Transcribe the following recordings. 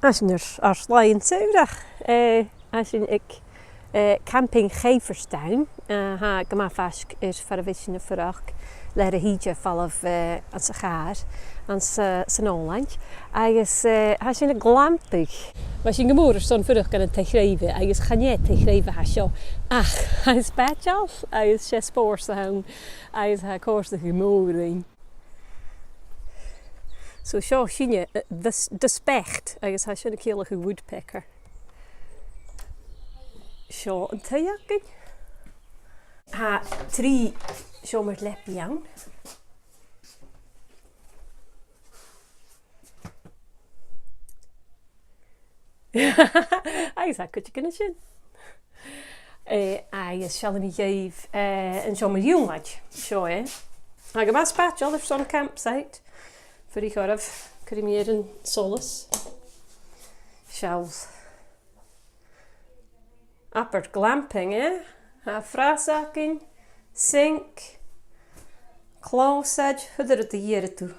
Als je er slaan zuidag, als je ik camping Geverstuin, ha ik maar vast is voor de wissende verrak, leren hietje vallen aan zijn gaar, aan zijn onland. Als je een glampig, was je gemoeder stond voor kunnen tegrijven, als ga je tegrijven has je, ach, hij is badjas, hij is 6 spoorsten, hij is haar koers de gemoedering. Zo zo zie je de specht, als hij een keelige woodpecker. Zo een theaking. Ha 3 zomer lepje aan. Hij zou kutje kunnen zien. Hij zal niet geven een zomer jongetje. Zo hè. Hij gaat maar spaatje al even zo'n campsite. Voor die gorf cremeren solis. Shells. Appert glamping hè. Ha fraazakking. Sink. Closet. Hoe het de hier toe.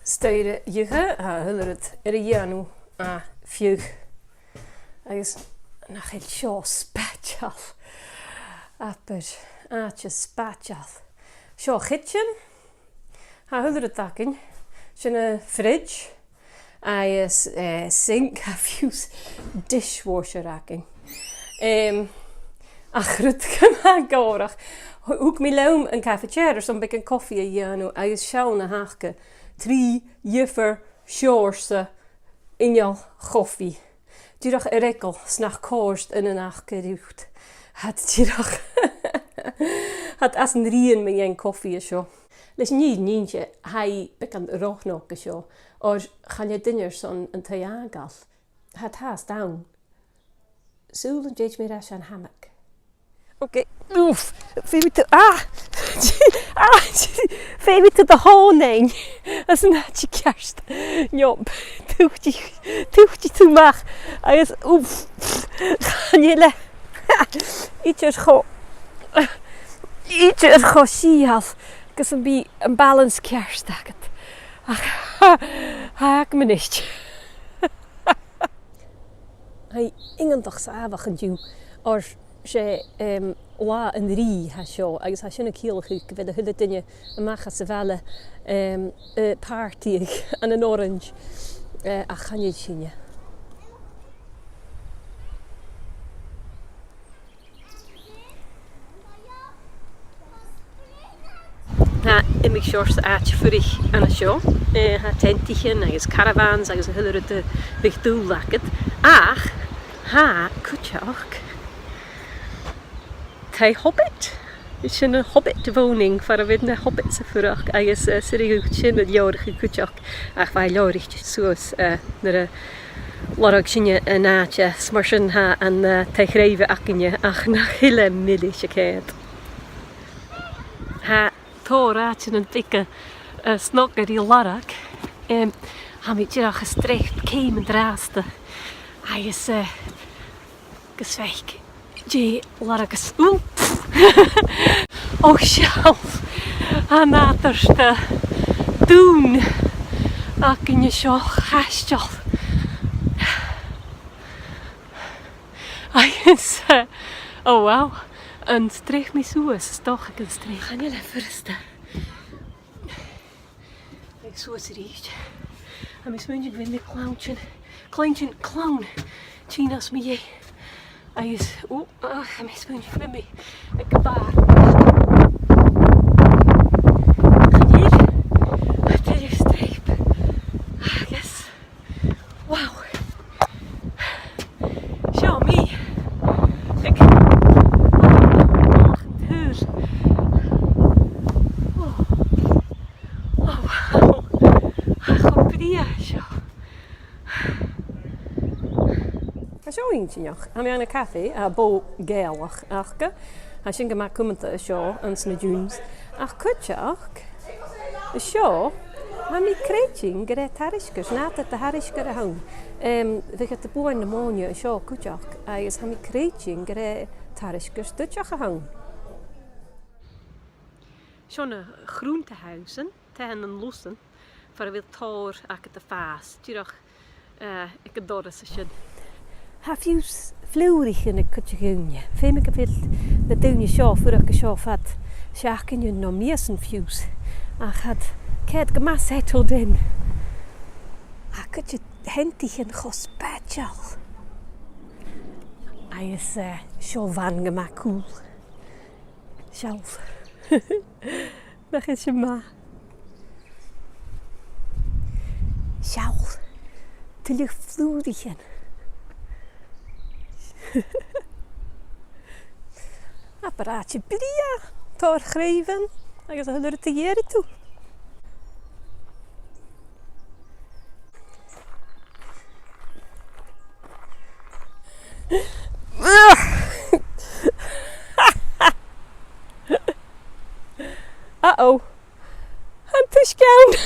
Sturen je het Rianu vuur. Hij is nog heel zo spatjal. Apper, aatje spatjal. Zo kitchen. Het takken. Zijn fridge. Hij is sink. Fuse dishwasher raking. Goed gemaakt hoor. Hoe ik me loom een cafetière zo'n beetje koffie Janu. Hij is zo een haakje. 3 juffer shorsten in jouw koffie. Die dag een rekkel s'nacht koorst en een nacht gerucht. Had die dag had als een rien met een koffie zo. Dus niet hij bekend roognokken zo. Of ga je dingen zo'n een theagal. Het haast down. Zullen je meer als een hammock. Oké, oef, vind je de honing? Dat is een natje kerst. Jop, toegt je toe maar. Hij is oef, gaan jullie iets gewoon sial. Ik is een balans kerst dat het. Haak me niet. Hij ingen toch s'avonds gedoe. Als je la een rie has zo, als je een kiel goed, we de hele dingen maken ze wel party aan een orange, ach gaan je zien. Ha, in mijn shorts aatje voor ik aan de show. Ha tentje, is caravans, is een hele de weg doel laket. Ach, ha, kutje ook. Hij hobbit. Het is een hobbitwoning voor een hobbitse verhaal. Hij is serieus een jorige kutjak. Ach, wij jorigjes zoals de larokje een naadje smarsen ha en tegreven akkenje. Ach, nog hele middeltje keert. Ha, toraatje een dikke snokker die larak. Ha, met je gestrecht kemen draaste. Hij is gezweig. Je larakes. Oeh. Och zelf. Aan naterste doen. Akken je zo gastjal. Hij is oh wow. Een streeg me zo is toch een streeg. Ga je even rusten. Ik zo is richt. En mijn smuntje ben de kleintje clown. China's me je. Hij is mijn smuntje met me. Ik baar. Hier. Het is streep. Yes. Wow. Show me. Ik. Huur. Oh. Oh wow. Goed pria. Zo. Zo eentje nog. Aan een café, bo geelig, achke. Hij ging maar komen te zo, en zijn dunes. Ach, kutje, ach. Zo, maar mi kreetje, gered hariskers, na het de harisker hang. We gaan de boer in de monje, zo, kutje, ach. Hij is mi kreetje, gered hariskers, dutje gehang. Zo'n groentehuizen, tegen een lossen. voor een toer ac de fast. Tjurach, ik het dorres sin. Have you vleurig in een kutje gunje? Veel me veel de doen je show voor ik show had. Schaken je nog meer zijn views. Ach had kijk gemas het tot den. Ah kutje hentig en gospatjal. Hij is zo van gemaakt cool. Zelf. Dat is je ma. Zelf. Te lichtvloedigen. Apparaatje Bria. Doorgeven. Ik ga er te jaren toe. Uh-oh. I'm push down.